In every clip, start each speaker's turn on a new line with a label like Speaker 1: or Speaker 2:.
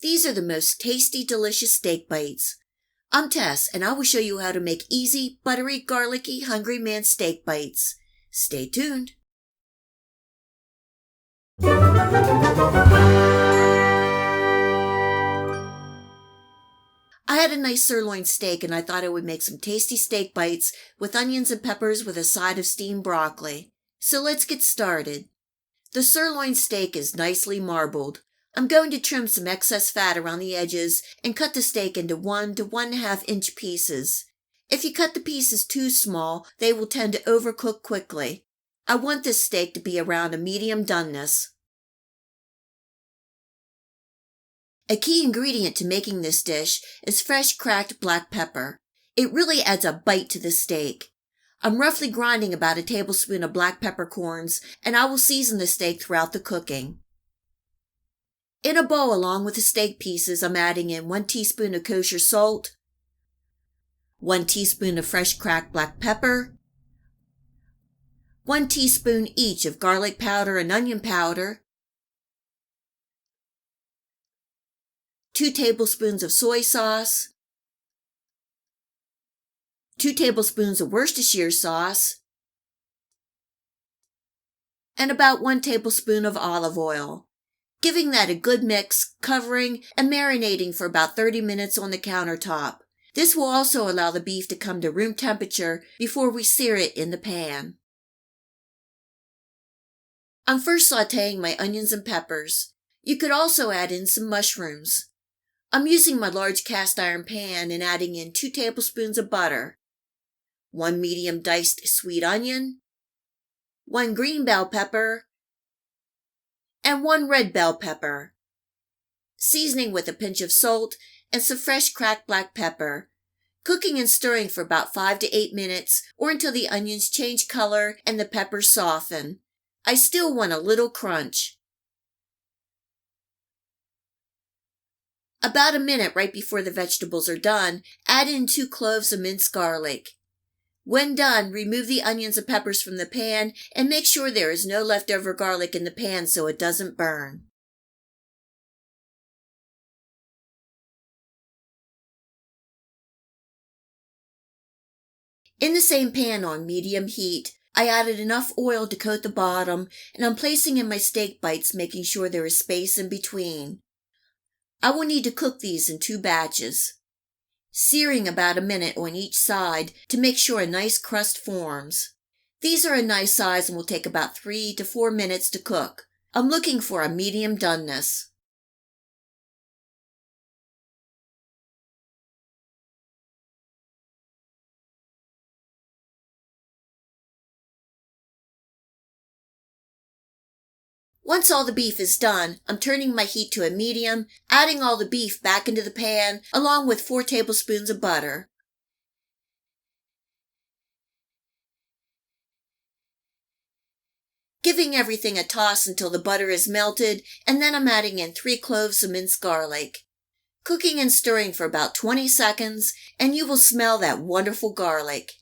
Speaker 1: These are the most tasty, delicious steak bites. I'm Tess, and I will show you how to make easy, buttery, garlicky, hungry man steak bites. Stay tuned. I had a nice sirloin steak and I thought I would make some tasty steak bites with onions and peppers with a side of steamed broccoli. So let's get started. The sirloin steak is nicely marbled. I'm going to trim some excess fat around the edges and cut the steak into 1 to 1.5 inch pieces. If you cut the pieces too small, they will tend to overcook quickly. I want this steak to be around a medium doneness. A key ingredient to making this dish is fresh cracked black pepper. It really adds a bite to the steak. I'm roughly grinding about a tablespoon of black peppercorns, and I will season the steak throughout the cooking. In a bowl along with the steak pieces, I'm adding in 1 teaspoon of kosher salt, 1 teaspoon of fresh cracked black pepper, 1 teaspoon each of garlic powder and onion powder, 2 tablespoons of soy sauce, 2 tablespoons of Worcestershire sauce, and about 1 tablespoon of olive oil. Giving that a good mix, covering, and marinating for about 30 minutes on the countertop. This will also allow the beef to come to room temperature before we sear it in the pan. I'm first sautéing my onions and peppers. You could also add in some mushrooms. I'm using my large cast iron pan and adding in 2 tablespoons of butter, 1 medium diced sweet onion, 1 green bell pepper, and 1 red bell pepper. Seasoning with a pinch of salt and some fresh cracked black pepper. Cooking and stirring for about 5 to 8 minutes or until the onions change color and the peppers soften. I still want a little crunch. About a minute right before the vegetables are done, add in 2 cloves of minced garlic. When done, remove the onions and peppers from the pan and make sure there is no leftover garlic in the pan so it doesn't burn. In the same pan on medium heat, I added enough oil to coat the bottom and I'm placing in my steak bites, making sure there is space in between. I will need to cook these in 2 batches, searing about a minute on each side to make sure a nice crust forms. These are a nice size and will take about 3 to 4 minutes to cook. I'm looking for a medium doneness. Once all the beef is done, I'm turning my heat to a medium, adding all the beef back into the pan along with 4 tablespoons of butter. Giving everything a toss until the butter is melted, and then I'm adding in 3 cloves of minced garlic. Cooking and stirring for about 20 seconds, and you will smell that wonderful garlic.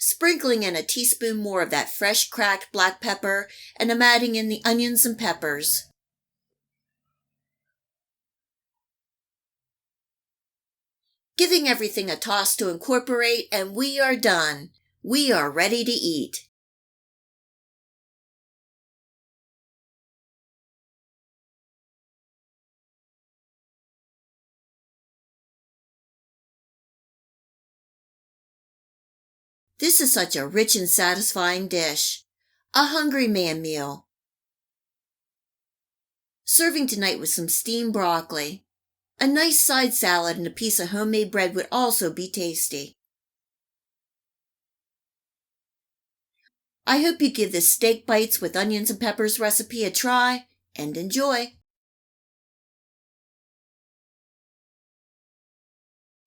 Speaker 1: Sprinkling in a teaspoon more of that fresh cracked black pepper, and I'm adding in the onions and peppers. Giving everything a toss to incorporate, and we are done. We are ready to eat. This is such a rich and satisfying dish. A hungry man meal. Serving tonight with some steamed broccoli. A nice side salad and a piece of homemade bread would also be tasty. I hope you give this steak bites with onions and peppers recipe a try and enjoy.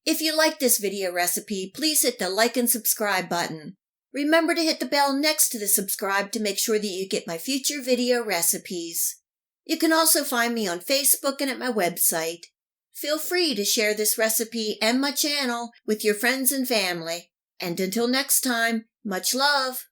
Speaker 1: If you like this video recipe, please hit the like and subscribe button. Remember to hit the bell next to the subscribe to make sure that you get my future video recipes. You can also find me on Facebook and at my website. Feel free to share this recipe and my channel with your friends and family. And until next time, much love!